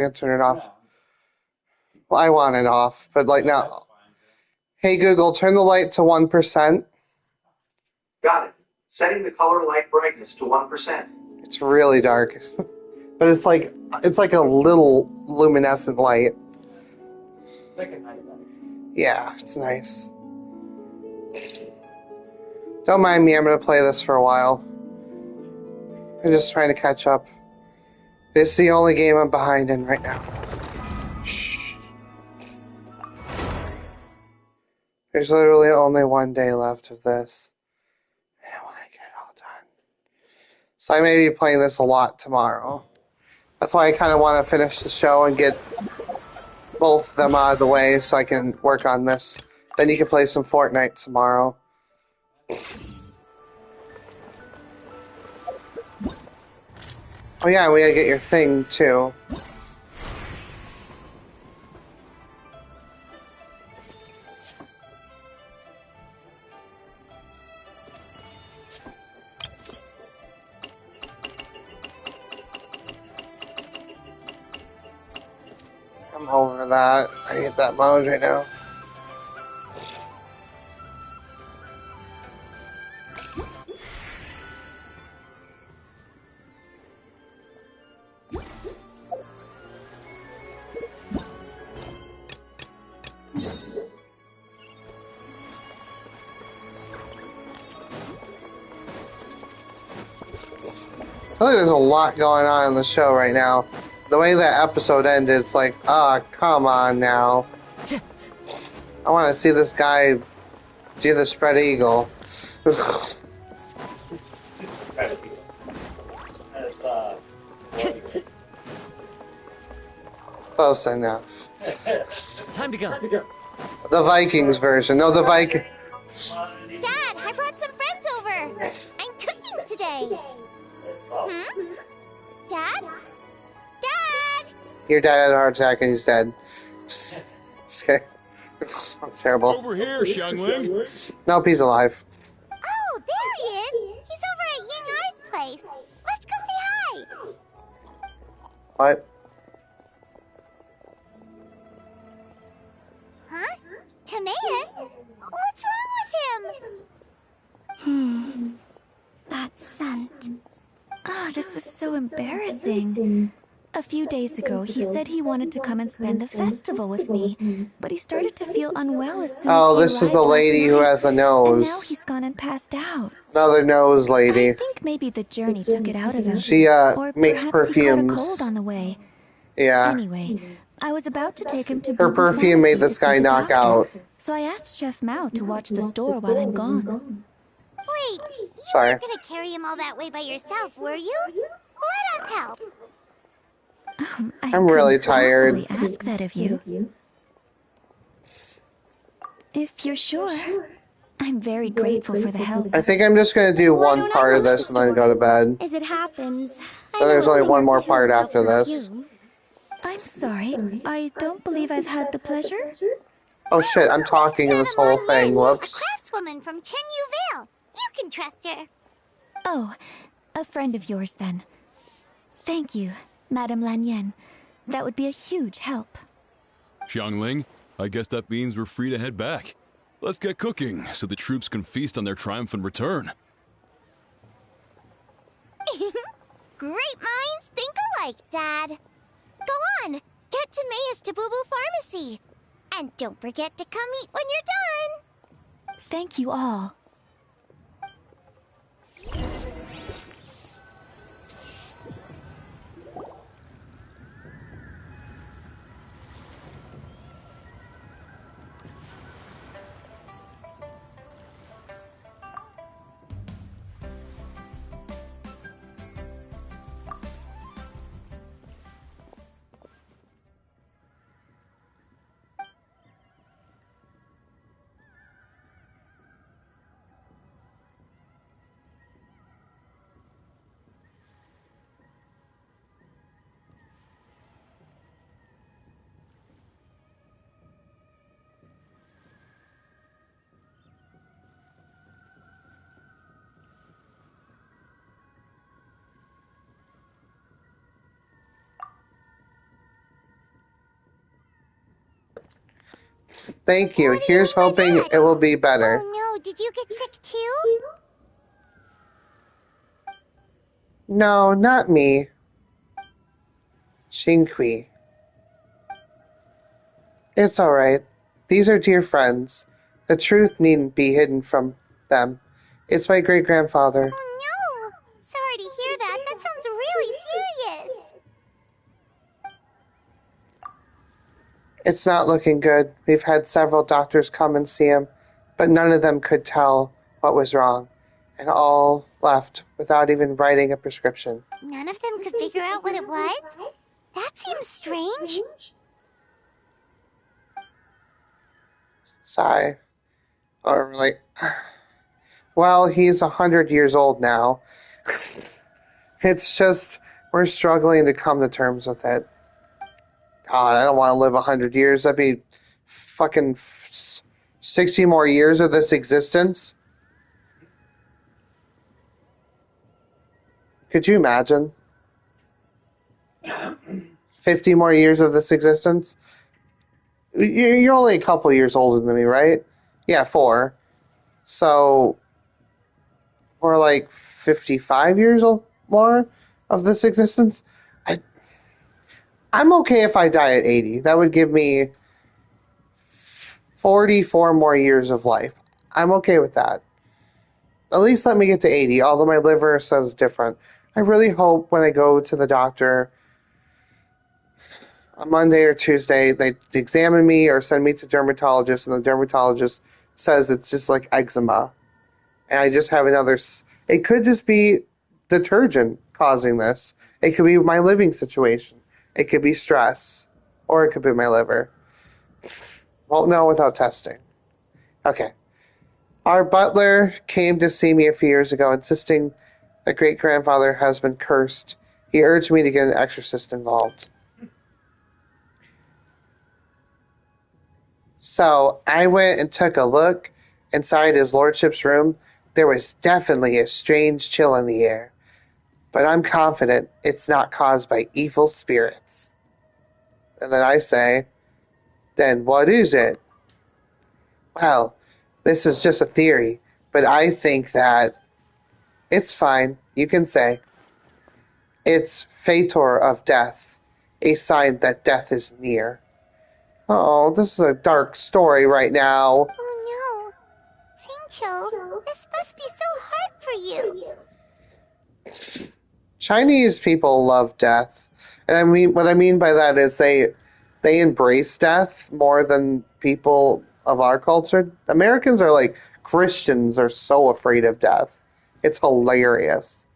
I gotta turn it off. Well, I want it off, but like now. Hey Google, turn the light to 1%. Got it. Setting the color light brightness to 1%. It's really dark, but it's like a little luminescent light. Yeah, it's nice. Don't mind me, I'm gonna play this for a while. I'm just trying to catch up. It's the only game I'm behind in right now. Shh. There's literally only one day left of this. I want to get it all done. So I may be playing this a lot tomorrow. That's why I kind of want to finish the show and get both of them out of the way so I can work on this. Then you can play some Fortnite tomorrow. Oh yeah, we gotta get your thing too. I'm over that. I hate that mode right now. I feel like there's a lot going on in the show right now. The way that episode ended, it's like, ah, come on now. I want to see this guy do the spread eagle. Close enough. Time to go. The Vikings version. No, the Viking. Dad, I brought some friends over. I'm cooking today. Dad? Dad? Your dad had a heart attack and he's dead. Okay. That's terrible. Over here, Xiangling. Nope, he's alive. Oh, there he is. He's over at Ying-Ar's place. Let's go say hi. What? Huh? Timaeus? What's wrong with him? That scent. Oh, this is so embarrassing. A few days ago, he said he wanted to come and spend the festival with me, but he started to feel unwell as soon Oh, as he this is the arrived lady last who night, has a and now nose. he's gone and passed out. Another nose lady. I think maybe the journey took it out of him. She or makes perhaps he caught a perfumes. cold on the way. Yeah. Anyway, I was about to take him to Her Boo Boo perfume made Pharmacy this to see guy the knock doctor. out. So I asked Chef Mao to watch the store while I'm gone. Wait, you Sorry. weren't gonna carry him all that way by yourself, were you? Let us help. I'm really tired. I couldn't possibly ask that of you. If you're sure, I'm very grateful for the help. I think I'm just gonna do Why one don't I part of watch this the and then go to bed. As it happens, Then there's only one more part after this. I'm sorry, I don't believe I've had the pleasure. Oh shit, I'm talking in this whole thing. A Whoops. craftswoman from Chen Vale. You can trust her. Oh, a friend of yours then. Thank you, Madame Lanyen. That would be a huge help. Xiangling, I guess that means we're free to head back. Let's get cooking so the troops can feast on their triumphant return. Great minds think alike, Dad. Go on, get Timaeus to Boo Boo Pharmacy. And don't forget to come eat when you're done. Thank you all. Thank you. What do Here's you mean by hoping that? it will be better. Oh no, did you get sick too? No, not me. Shinqui. It's alright. These are dear friends. The truth needn't be hidden from them. It's my great-grandfather. Oh no! Sorry to hear that. That sounds really serious. It's not looking good. We've had several doctors come and see him, but none of them could tell what was wrong, and all left without even writing a prescription. None of them could figure out what it was? That seems strange. Sigh. Or like, well, he's 100 years old now. It's just, we're struggling to come to terms with it. God, I don't want to live 100 years. That'd be fucking 60 more years of this existence. Could you imagine? 50 more years of this existence? You're only a couple years older than me, right? Yeah, 4. So, we're like 55 years old more of this existence. I'm okay if I die at 80. That would give me 44 more years of life. I'm okay with that. At least let me get to 80, although my liver says different. I really hope when I go to the doctor on Monday or Tuesday, they examine me or send me to dermatologist, and the dermatologist says it's just like eczema. And I just have another... It could just be detergent causing this. It could be my living situation. It could be stress. Or it could be my liver. Won't know without testing. Okay. Our butler came to see me a few years ago, insisting that great-grandfather has been cursed. He urged me to get an exorcist involved. So I went and took a look inside his lordship's room. There was definitely a strange chill in the air, but I'm confident it's not caused by evil spirits. And then I say, then what is it? Well, this is just a theory, but I think that it's fine, you can say. It's Fator of death, a sign that death is near. Oh, this is a dark story right now. Oh no. Singcho, this must be so hard for you. Chinese people love death. And I mean, what I mean by that is they embrace death more than people of our culture. Americans are like, Christians are so afraid of death. It's hilarious.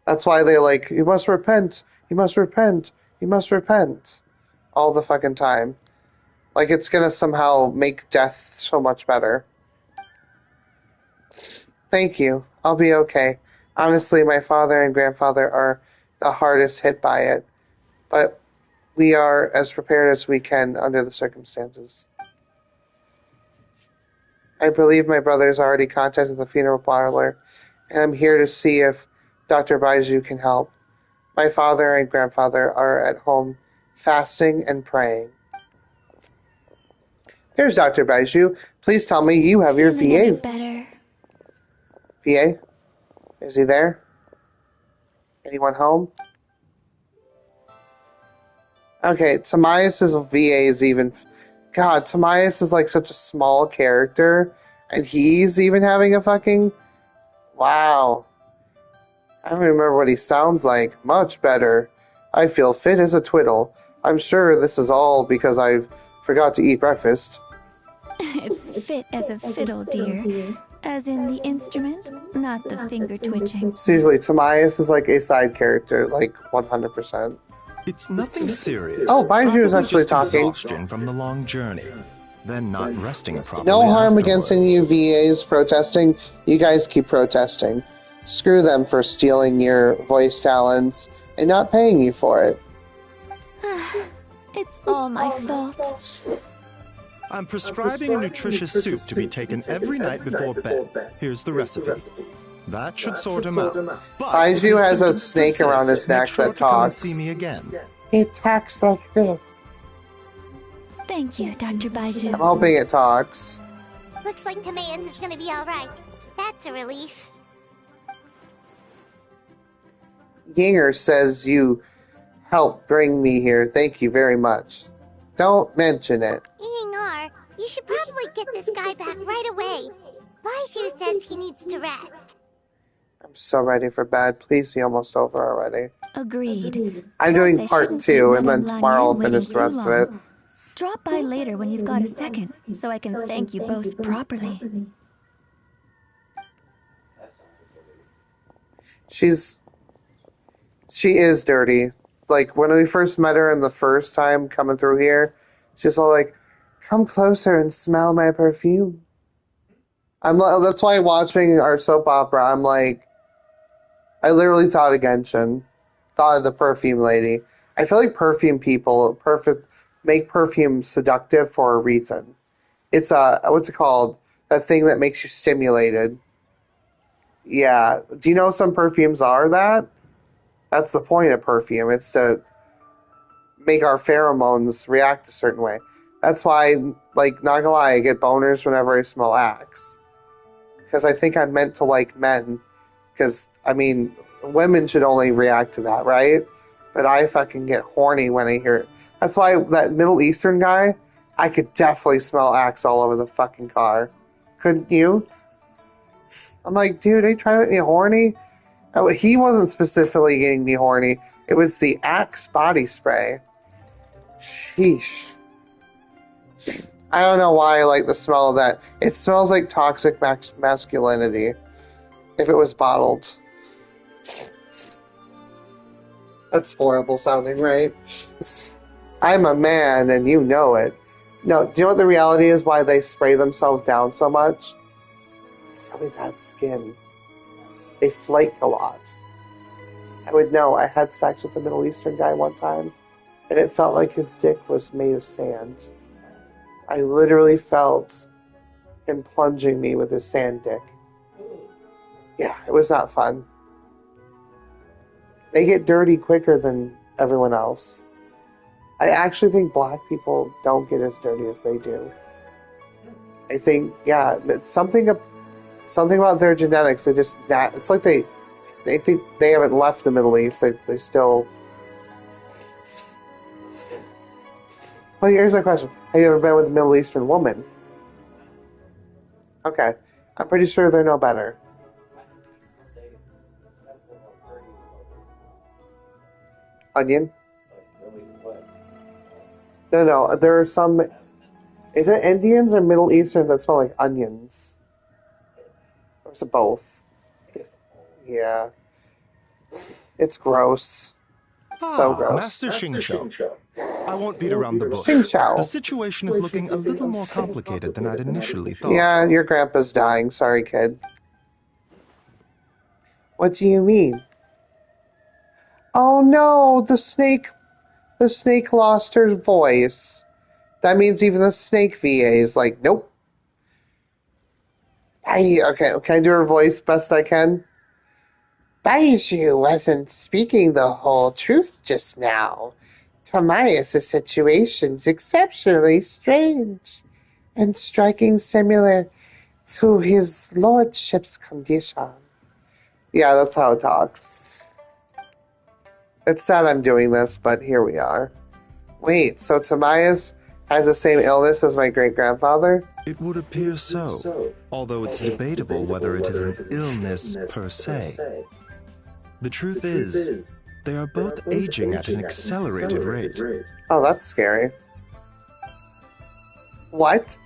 That's why they like, you must repent, you must repent, you must repent. All the fucking time. Like it's gonna somehow make death so much better. Thank you. I'll be okay. Honestly, my father and grandfather are the hardest hit by it. But we are as prepared as we can under the circumstances. I believe my brother's already contacted the funeral parlor, and I'm here to see if Dr. Baiju can help. My father and grandfather are at home fasting and praying. There's Dr. Baiju. Please tell me you have your Feeling any VA. better? VA? Is he there? Anyone home? Okay, Tamias' VA is even... God, Tamias is like such a small character, and he's even having a fucking... Wow. I don't remember what he sounds like. Much better. I feel fit as a twiddle. I'm sure this is all because I forgot to eat breakfast. It's fit as a fiddle, dear. As in the instrument, not the finger twitching. Seriously, Tamias is like a side character, like 100%. It's nothing serious. Oh, Baiju is Probably actually just talking. exhaustion from the long journey. Then not resting properly. No harm afterwards. against any of you VAs protesting. You guys keep protesting. Screw them for stealing your voice talents and not paying you for it. It's all my fault. I'm prescribing a nutritious soup to be taken every night before bed. Here's the recipe. That should sort him out. But Baiju if has a symptoms snake around his persist, make neck sure that to come and talks. see me again. It talks like this. Thank you, Dr. Baiju. I'm hoping it talks. Looks like Timaeus is gonna be alright. That's a relief. Yinger says you helped bring me here. Thank you very much. Don't mention it. Yinger, you should probably get this guy back right away. Baiju says he needs to rest. I'm so ready for bed. Please be almost over already. Agreed. I'm Plus, doing I part shouldn't 2, keep and then Madame tomorrow I'll Lanyan finish waiting the rest too of it. long. Drop by later when you've got a second, so I can thank you both properly. She is dirty. Like, when we first met her in the first time coming through here, she's all like, come closer and smell my perfume. That's why watching our soap opera, I'm like, I literally thought of Genshin. Thought of the perfume lady. I feel like perfume people make perfume seductive for a reason. It's what's it called? That thing that makes you stimulated. Yeah. Do you know some perfumes are that? That's the point of perfume. It's to make our pheromones react a certain way. That's why, like, not gonna lie, I get boners whenever I smell Axe. Because I think I'm meant to like men. Because, I mean, women should only react to that, right? But I fucking get horny when I hear it. That's why that Middle Eastern guy, I could definitely smell Axe all over the fucking car. Couldn't you? I'm like, dude, are you trying to make me horny? Oh, he wasn't specifically getting me horny. It was the Axe body spray. Sheesh. I don't know why I like the smell of that. It smells like toxic masculinity. If it was bottled. That's horrible sounding, right? I'm a man and you know it. No, do you know what the reality is why they spray themselves down so much? It's really bad skin. They flake a lot. I would know. I had sex with a Middle Eastern guy one time, and it felt like his dick was made of sand. I literally felt him plunging me with his sand dick. Yeah, it was not fun. They get dirty quicker than everyone else. I actually think black people don't get as dirty as they do. I think, yeah, it's something about their genetics. They just it's like they think they haven't left the Middle East. They still. Well, here's my question: have you ever been with a Middle Eastern woman? Okay, I'm pretty sure they're no better. Onion? No. There are some. Is it Indians or Middle Easterns that smell like onions? Or is it both? Yeah. It's gross. It's so gross. Master Xingqiu. I won't beat around the bush. Xingqiu. The situation is looking a little more complicated than I'd initially thought. Yeah, your grandpa's dying. Sorry, kid. What do you mean? Oh no, the snake lost her voice. That means even the snake VA is like, nope. Okay, can I do her voice best I can? Baiju wasn't speaking the whole truth just now. Timaeus' situation's exceptionally strange and striking similar to his lordship's condition. Yeah, that's how it talks. It's sad I'm doing this, but here we are. Wait, so Timaeus has the same illness as my great-grandfather? It would appear so, although it's debatable whether it is an illness per se. The truth is, they are both aging at an accelerated rate. Oh, that's scary. What?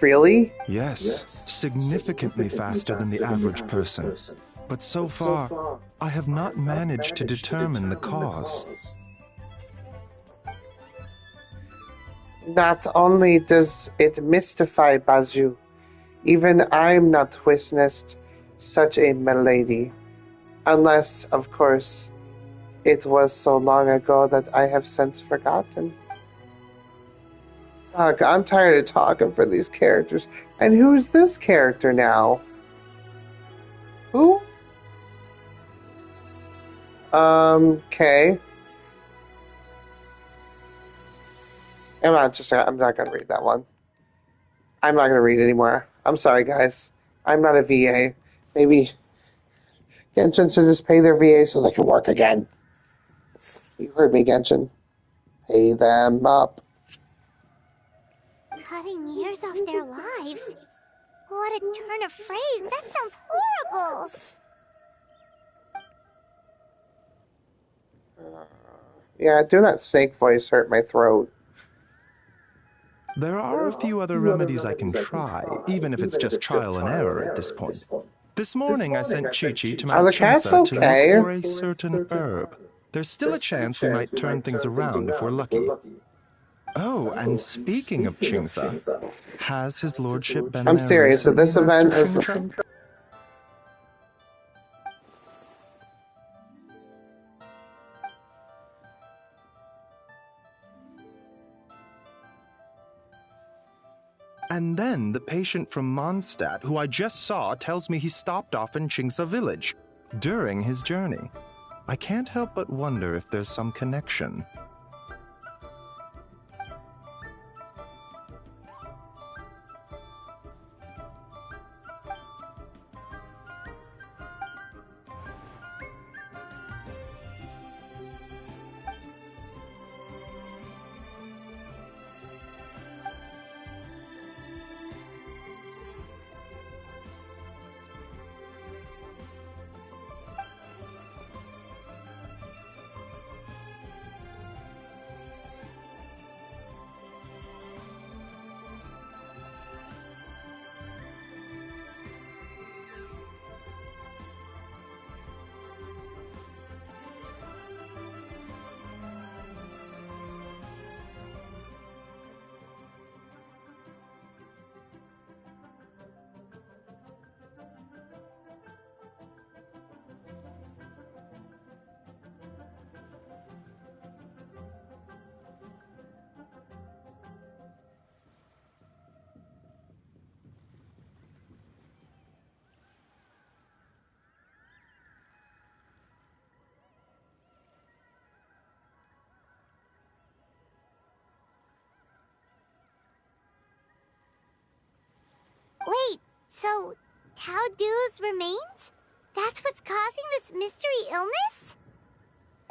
Really? Yes, significantly faster than the average person. But so far, I have not managed to determine the cause. Not only does it mystify Baiju, even I'm not witnessed such a malady. Unless, of course, it was so long ago that I have since forgotten. Ugh, I'm tired of talking for these characters. And who's this character now? Who? Okay. I'm not gonna read that one. I'm not gonna read anymore. I'm sorry, guys. I'm not a VA. Maybe Genshin should just pay their VA so they can work again. You heard me, Genshin. Pay them up. Cutting years off their lives? What a turn of phrase. That sounds horrible. Yeah, do that snake voice hurt my throat. There are a few other remedies I can try, even if it's just trial and error at this point. This morning I sent Chi-Chi to Are Mount the cats Chingsa to look okay? for a certain herb. There's still a chance we might turn things around if we're lucky. Oh, and speaking of Chingsa, has his lordship been I'm there serious. So recently, this event Master is. Xingqiu? And then the patient from Mondstadt, who I just saw, tells me he stopped off in Chingsa village during his journey. I can't help but wonder if there's some connection. Wait, so Tao Du's remains? That's what's causing this mystery illness?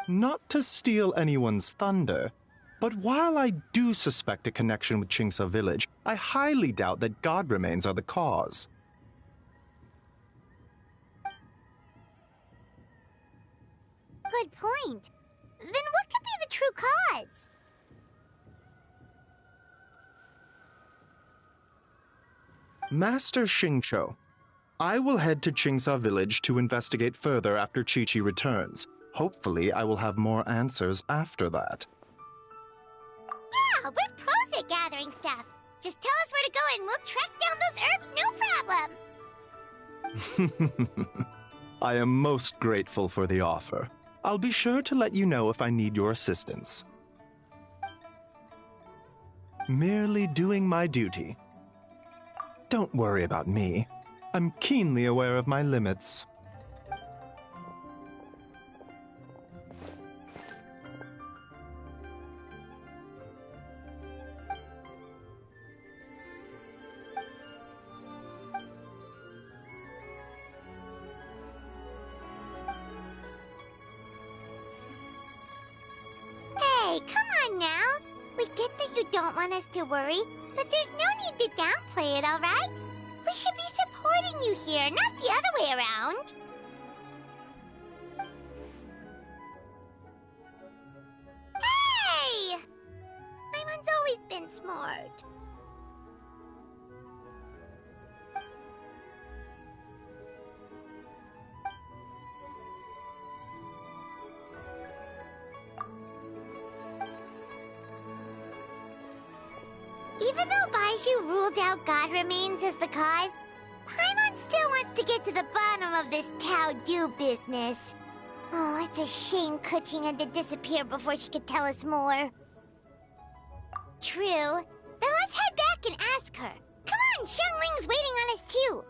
Not to steal anyone's thunder, but while I do suspect a connection with Chingsa village, I highly doubt that god remains are the cause. Good point. Then what could be the true cause? Master Xingqiu, I will head to Chingsa village to investigate further after Chi-Chi returns. Hopefully, I will have more answers after that. Yeah, we're pros at gathering stuff. Just tell us where to go and we'll track down those herbs, no problem. I am most grateful for the offer. I'll be sure to let you know if I need your assistance. Merely doing my duty. Don't worry about me. I'm keenly aware of my limits. Hey, come on now. We get that you don't want us to worry, but there's no need to downplay it, alright? We should be supporting you here, not the other way around. Hey! Paimon's always been smart. Even though Baizhu ruled out God Remains as the cause, Paimon still wants to get to the bottom of this Tao Du business. Oh, it's a shame Kuching had to disappear before she could tell us more. True. Then let's head back and ask her. Come on, Xiangling's waiting on us too.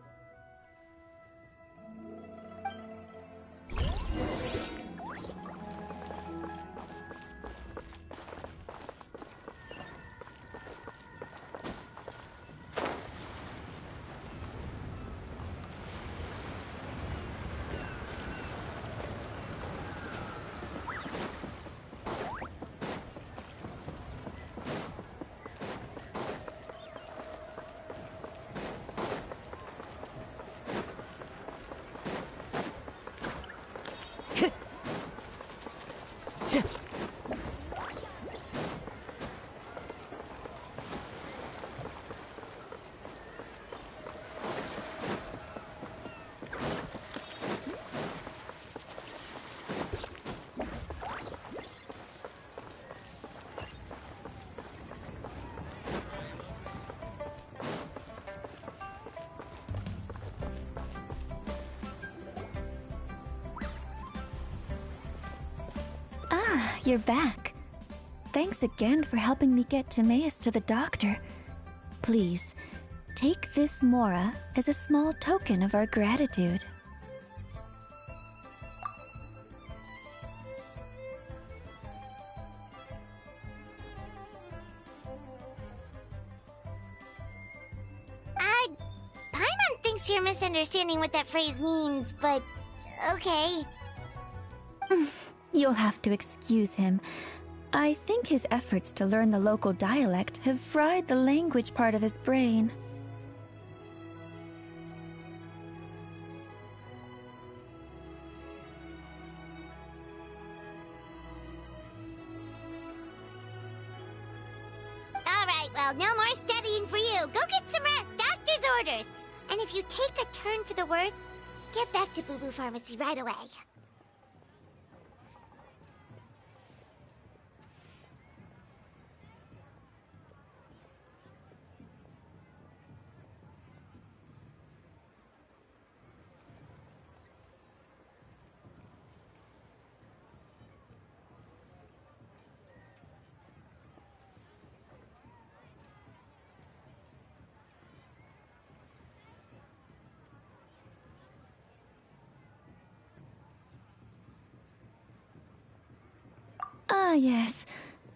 you're back. Thanks again for helping me get Timaeus to the doctor. Please, take this Mora as a small token of our gratitude. Paimon thinks you're misunderstanding what that phrase means, but okay. You'll have to excuse him. I think his efforts to learn the local dialect have fried the language part of his brain. Alright, well, no more studying for you. Go get some rest, doctor's orders. And if you take a turn for the worse, get back to Boo Boo Pharmacy right away. Ah, yes.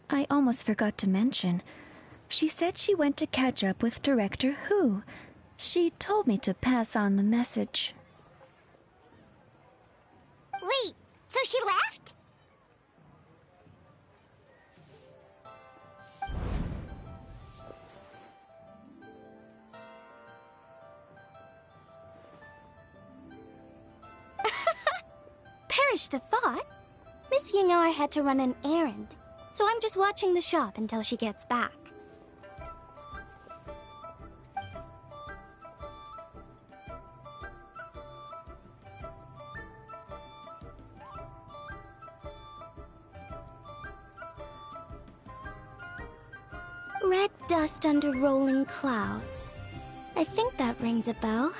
I almost forgot to mention. She said she went to catch up with Director Who. She told me to pass on the message. Wait, so she left? Perish the thought. Miss Yingar had to run an errand, so I'm just watching the shop until she gets back. Red dust under rolling clouds. I think that rings a bell.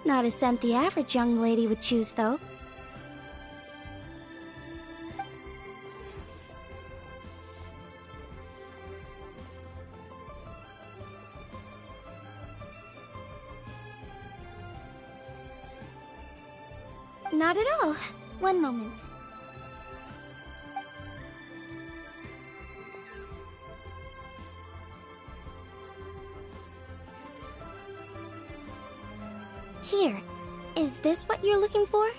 Not a scent the average young lady would choose, though. Not at all. One moment. Here. Is this what you're looking for?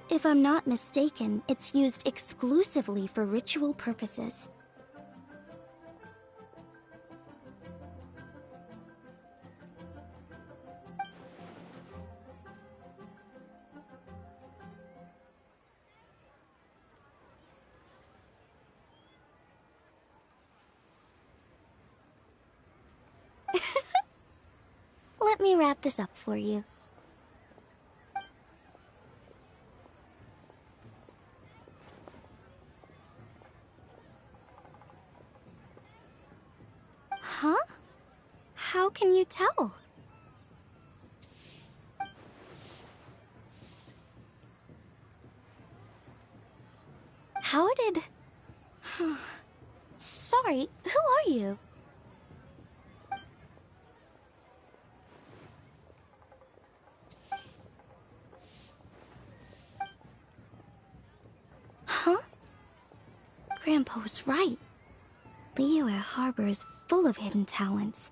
If I'm not mistaken, it's used exclusively for ritual purposes. Let me wrap this up for you. Huh? How can you tell? How did... Sorry, who are you? Huh? Grandpa was right. Liyue Harbor is full of hidden talents.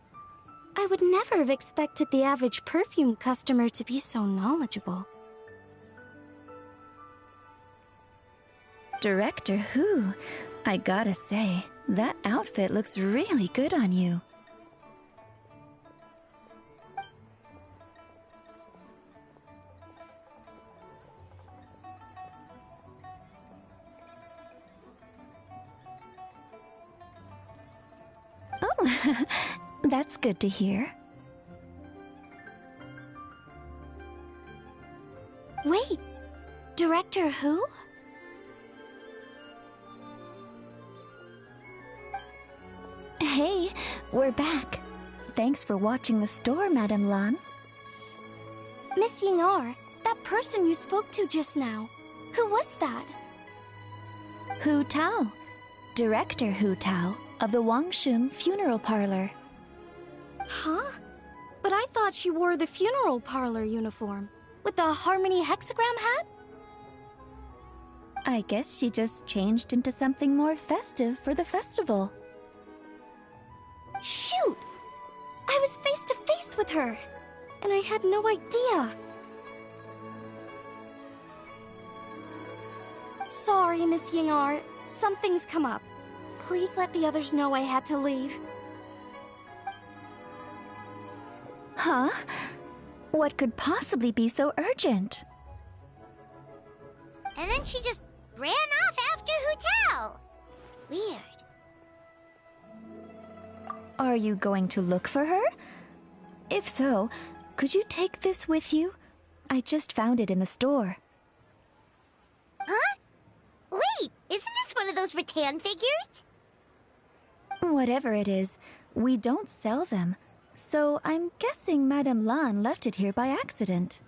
I would never have expected the average perfume customer to be so knowledgeable. Director Who? I gotta say, that outfit looks really good on you. Oh, that's good to hear. Wait, Director Who? Hey, we're back. Thanks for watching the store, Madame Lan. Miss Yingar, that person you spoke to just now. Who was that? Hu Tao, Director Hu Tao of the Wangsheng Funeral Parlor. Huh? But I thought she wore the funeral parlor uniform with the Harmony hexagram hat? I guess she just changed into something more festive for the festival. Shoot! I was face to face with her, and I had no idea. Sorry, Miss Yingar. Something's come up. Please let the others know I had to leave. Huh? What could possibly be so urgent? And then she just ran off after Hu Tao. Weird. Are you going to look for her? If so, could you take this with you? I just found it in the store. Huh? Wait, isn't this one of those rattan figures? Whatever it is, we don't sell them. So I'm guessing Madame Lan left it here by accident.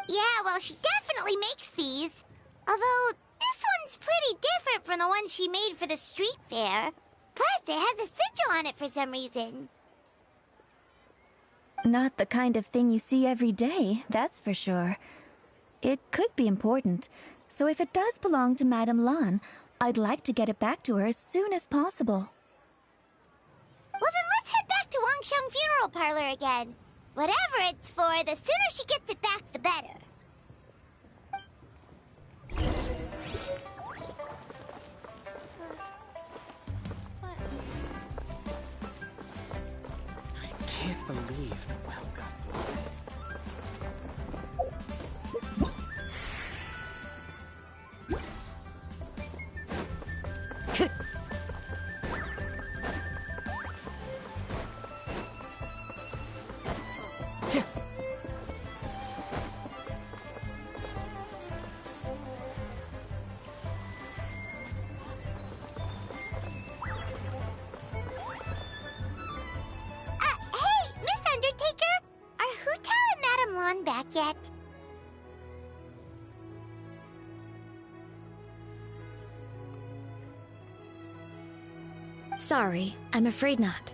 Yeah, well, she definitely makes these. Although, this one's pretty different from the one she made for the street fair. Plus, it has a sigil on it for some reason. Not the kind of thing you see every day, that's for sure. It could be important, so if it does belong to Madame Lan, I'd like to get it back to her as soon as possible. Well, then let's head back to Wangsheng Funeral Parlor again. Whatever it's for, the sooner she gets it back, the better. I can't believe the well got broken. Hey, Miss Undertaker! Are Hu Tao and Madame Lan back yet? Sorry, I'm afraid not.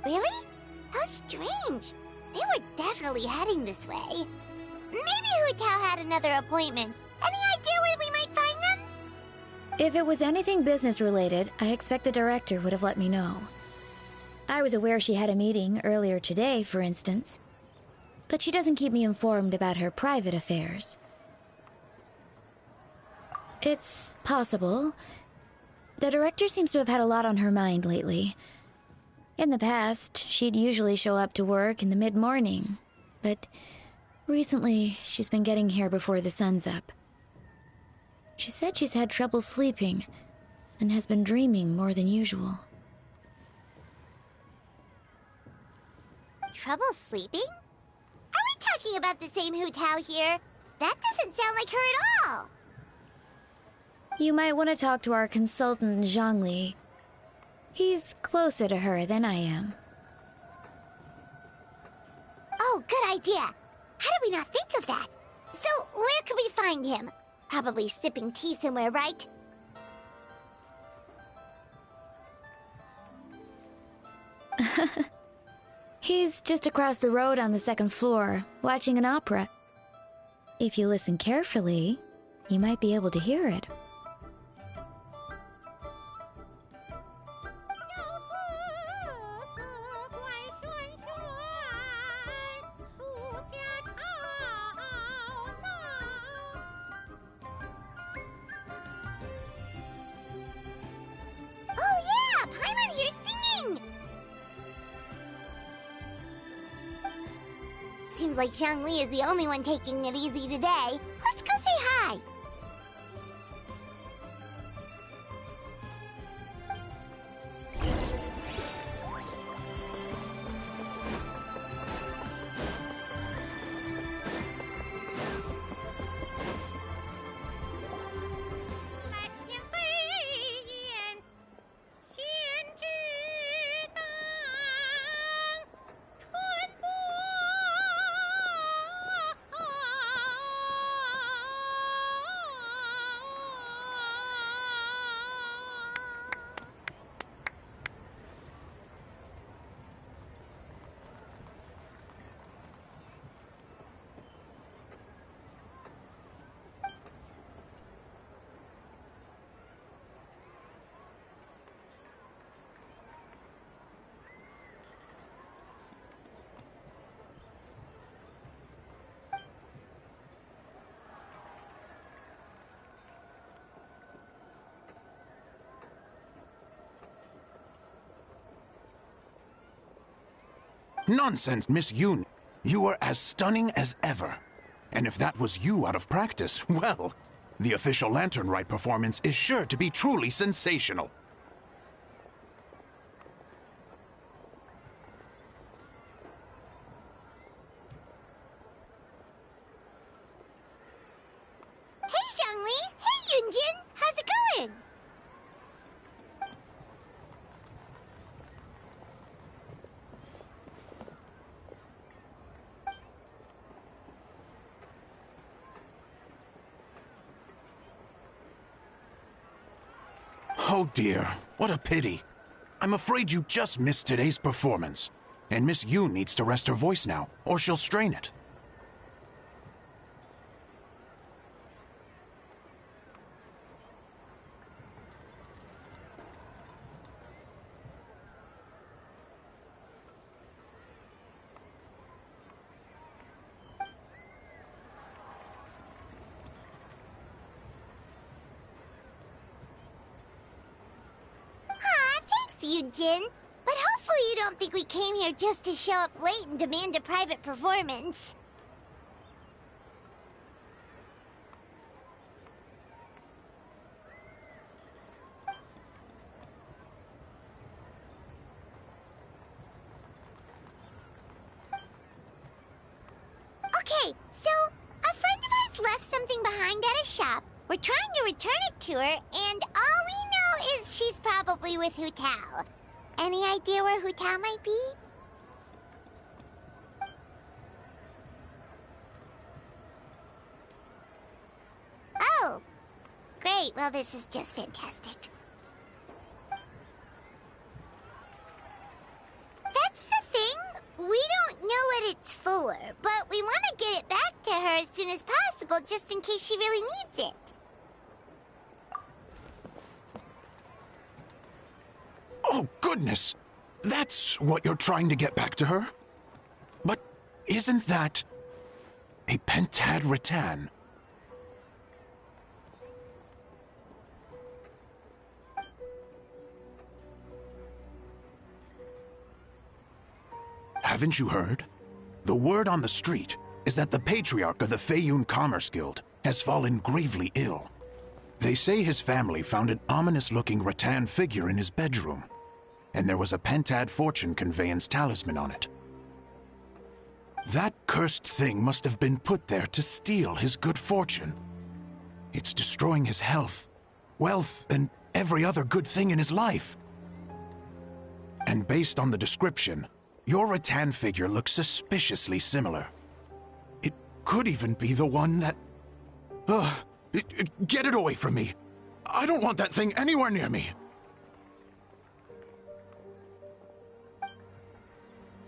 Really? How strange. They were definitely heading this way. Maybe Hu Tao had another appointment. Any idea where we might find them? If it was anything business related, I expect the director would have let me know. I was aware she had a meeting earlier today, for instance. But she doesn't keep me informed about her private affairs. It's possible. The director seems to have had a lot on her mind lately. In the past, she'd usually show up to work in the mid-morning, but recently she's been getting here before the sun's up. She said she's had trouble sleeping and has been dreaming more than usual. Trouble sleeping? Are we talking about the same Hu Tao here? That doesn't sound like her at all. You might want to talk to our consultant, Zhongli. He's closer to her than I am. Oh, good idea. How did we not think of that? So, where could we find him? Probably sipping tea somewhere, right? He's just across the road on the second floor, watching an opera. If you listen carefully, you might be able to hear it. Oh yeah, Paimon here's singing! Seems like Zhongli is the only one taking it easy today. Let's go say hi! Nonsense, Miss Yoon. You are as stunning as ever. And if that was you out of practice, well, the official Lantern Rite performance is sure to be truly sensational. Hey, Xiangli! Hey, Yunjin! How's it going? Oh dear, what a pity. I'm afraid you just missed today's performance. And Miss Yoon needs to rest her voice now, or she'll strain it. Aw, thanks, Yunjin. But hopefully you don't think we came here just to show up late and demand a private performance. Okay, so a friend of ours left something behind at a shop. We're trying to return it to her, and all we know is she's probably with Hu Tao. Any idea where Hu Tao might be? Oh, great. Well, this is just fantastic. That's the thing. We don't know what it's for, but we want to get it back to her as soon as possible just in case she really needs it. Oh, goodness! That's what you're trying to get back to her? But isn't that a pentad rattan? Haven't you heard? The word on the street is that the patriarch of the Feiyun Commerce Guild has fallen gravely ill. They say his family found an ominous-looking rattan figure in his bedroom, and there was a pentad fortune conveyance talisman on it. That cursed thing must have been put there to steal his good fortune. It's destroying his health, wealth, and every other good thing in his life. And based on the description, your rattan figure looks suspiciously similar. It could even be the one that... get it away from me! I don't want that thing anywhere near me!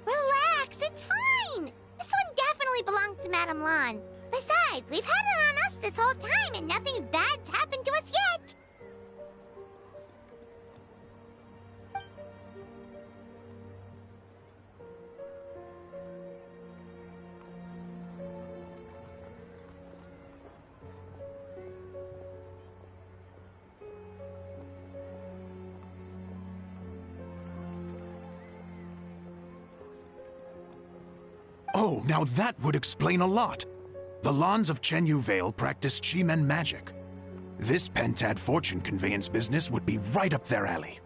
Relax, it's fine. This one definitely belongs to Madame Lan. Besides, we've had it on us this whole time and nothing bad's happened to us yet. Oh, now that would explain a lot. The Lans of Chenyu Vale practice Chi-Men magic. This pentad fortune conveyance business would be right up their alley.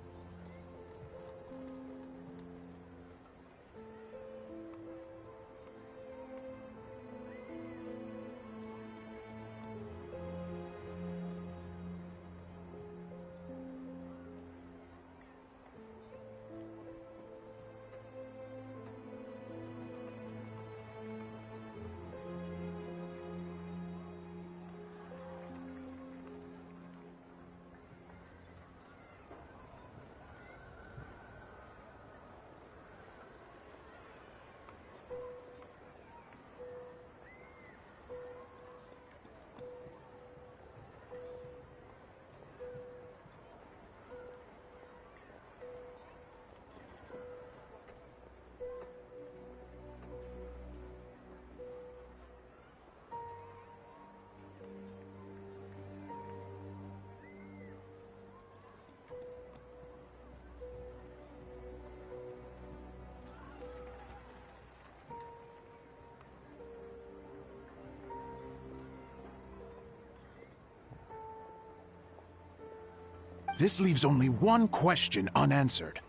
this leaves only one question unanswered.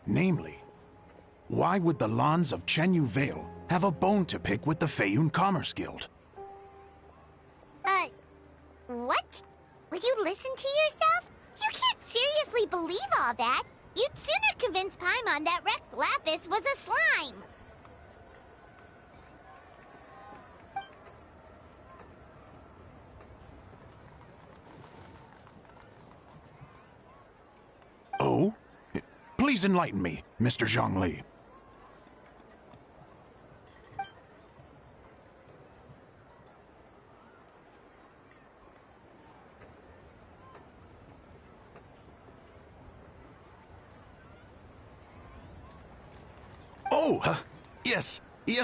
Namely, why would the Lons of Chenyu Vale have a bone to pick with the Feiyun Commerce Guild? What? Will you listen to yourself? You can't seriously believe all that. You'd sooner convince Paimon that Rex Lapis was a slime. Oh? Please enlighten me, Mr. Zhongli. Oh, yes,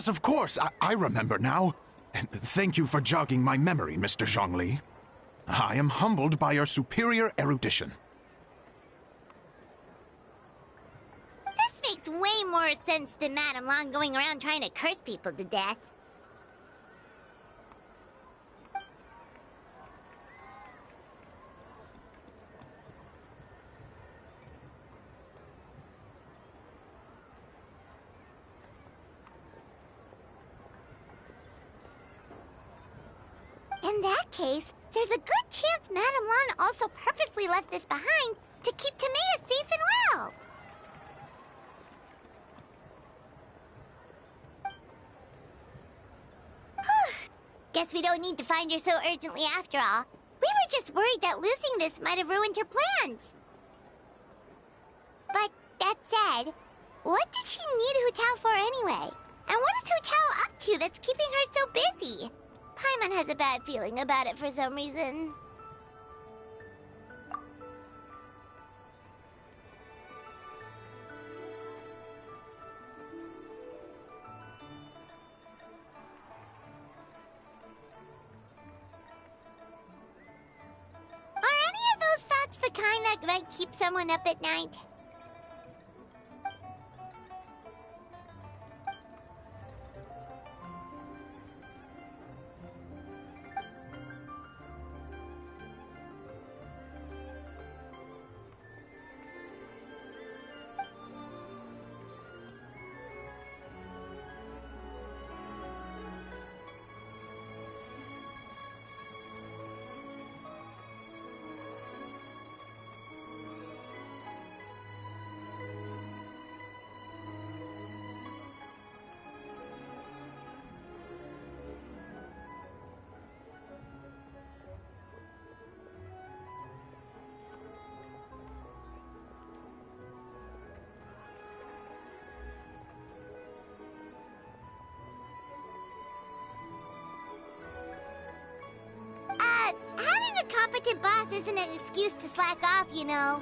of course. I remember now. Thank you for jogging my memory, Mr. Zhongli. I am humbled by your superior erudition. This makes way more sense than Madame Long going around trying to curse people to death. In that case, there's a good chance Madame Long also purposely left this behind to keep Tamea safe and well. Guess we don't need to find her so urgently after all. We were just worried that losing this might have ruined her plans. But that said, what did she need Hu Tao for anyway? And what is Hu Tao up to that's keeping her so busy? Paimon has a bad feeling about it for some reason. Are any of those thoughts the kind that might keep someone up at night? Having a competent boss isn't an excuse to slack off, you know.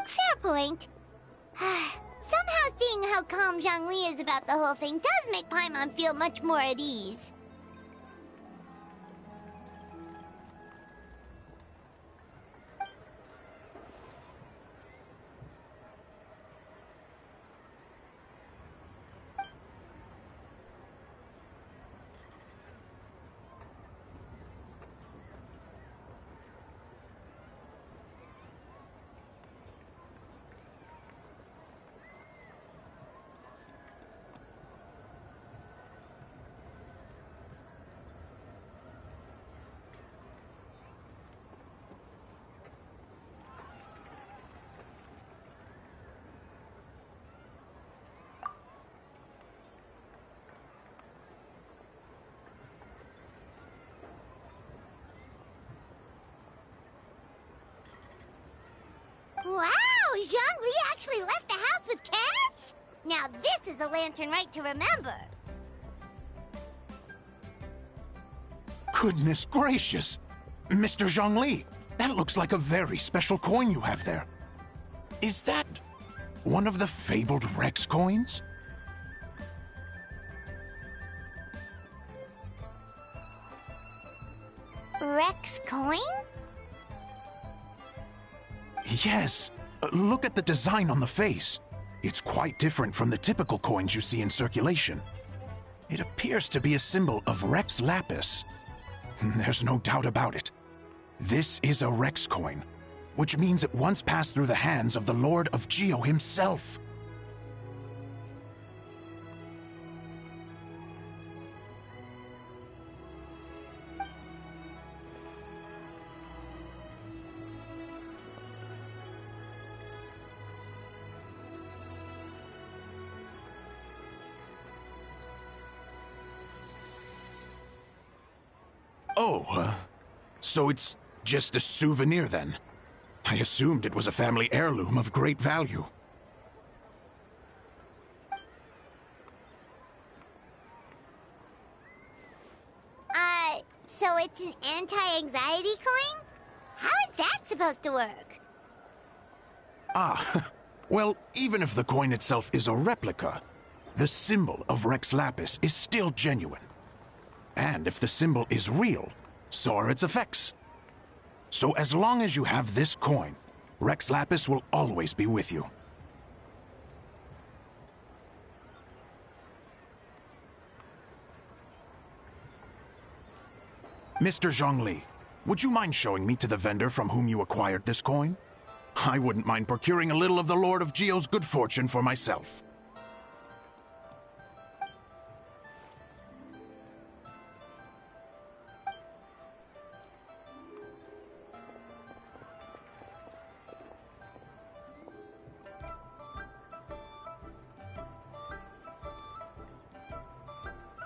Fair point. Somehow seeing how calm Zhongli is about the whole thing does make Paimon feel much more at ease. Wow! Zhongli actually left the house with cash? Now this is a lantern Rite to remember. Goodness gracious! Mr. Zhongli, that looks like a very special coin you have there. Is that one of the fabled Rex coins? Rex coin? Yes, Look at the design on the face. It's quite different from the typical coins you see in circulation. It appears to be a symbol of Rex Lapis. There's no doubt about it. This is a Rex coin, which means it once passed through the hands of the Lord of Geo himself. Oh, so it's just a souvenir then? I assumed it was a family heirloom of great value. So it's an anti-anxiety coin? How is that supposed to work? Ah, well, even if the coin itself is a replica, the symbol of Rex Lapis is still genuine. And if the symbol is real, so are its effects. So as long as you have this coin, Rex Lapis will always be with you. Mr. Zhongli, would you mind showing me to the vendor from whom you acquired this coin? I wouldn't mind procuring a little of the Lord of Geo's good fortune for myself.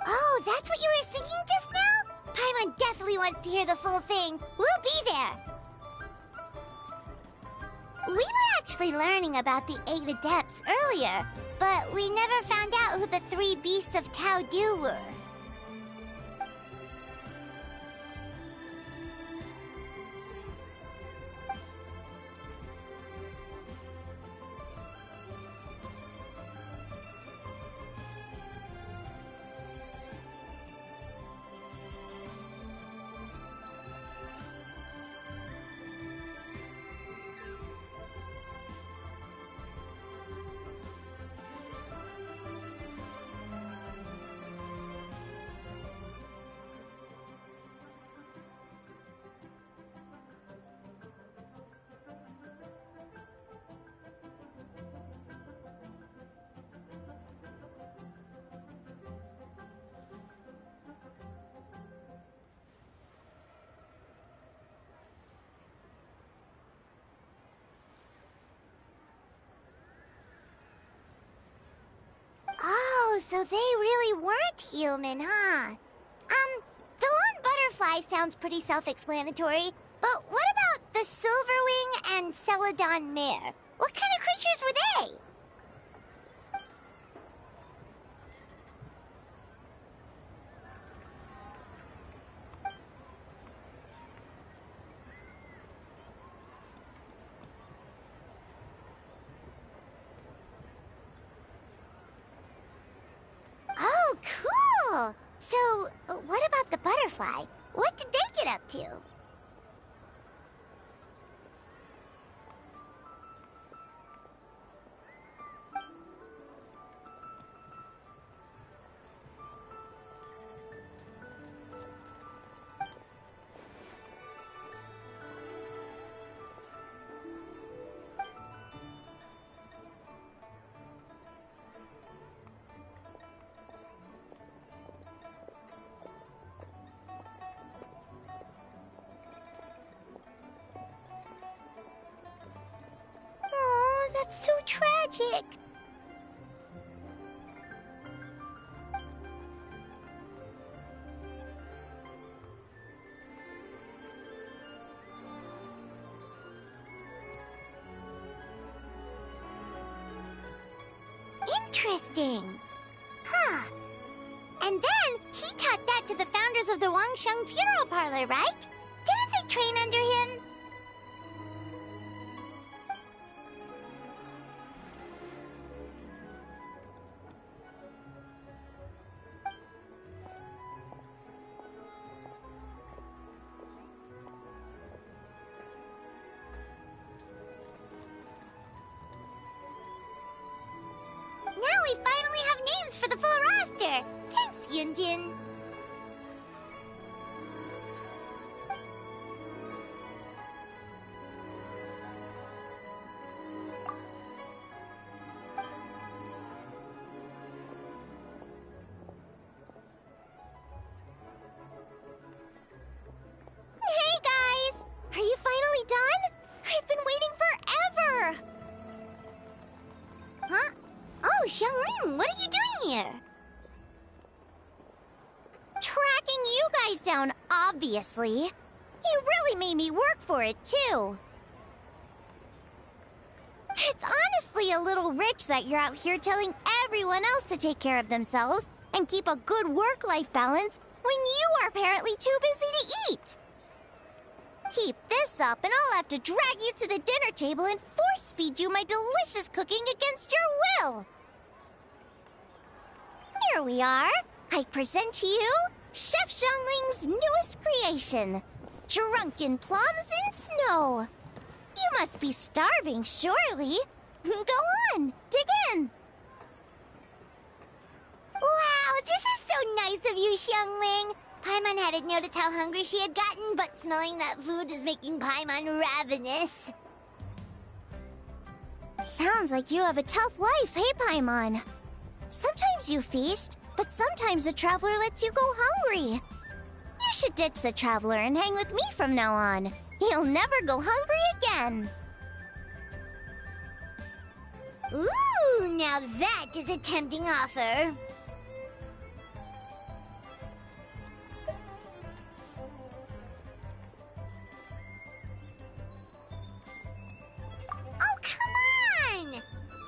Oh, that's what you were singing just now? Paimon definitely wants to hear the full thing. We'll be there. We were actually learning about the 8 Adepts earlier, but we never found out who the 3 Beasts of Tao Du were. Oh, so they really weren't human, huh? The lone butterfly sounds pretty self-explanatory, but what about the Silverwing and Celadon mare? What kind of creatures were they? Oh, cool! So, what about the butterfly? What did they get up to? Oh, that's so tragic. Interesting. Huh. And then he taught that to the founders of the Wangsheng Funeral Parlor, right? Didn't they train under him? we finally have names for the full roster! Thanks, Yunjin. Hey guys! Are you finally done? I've been waiting forever! Huh? Oh, Xiangling, what are you doing here? Tracking you guys down, obviously. You really made me work for it, too. It's honestly a little rich that you're out here telling everyone else to take care of themselves and keep a good work-life balance when you are apparently too busy to eat. Keep this up and I'll have to drag you to the dinner table and force-feed you my delicious cooking against your will. Here we are. I present to you Chef Xiangling's newest creation, Drunken Plums in Snow. You must be starving, surely. Go on, dig in. Wow, this is so nice of you, Xiangling. Paimon hadn't noticed how hungry she had gotten, but smelling that food is making Paimon ravenous. Sounds like you have a tough life, hey, Paimon? Sometimes you feast, but sometimes the traveler lets you go hungry. You should ditch the traveler and hang with me from now on. You'll never go hungry again. Ooh, now that is a tempting offer. Oh, come on!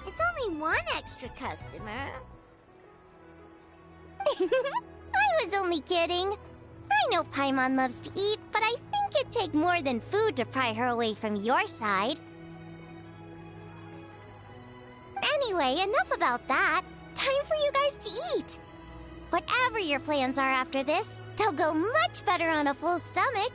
It's only one extra customer. I was only kidding. I know Paimon loves to eat, but I think it'd take more than food to pry her away from your side. Anyway, enough about that. Time for you guys to eat. Whatever your plans are after this, they'll go much better on a full stomach.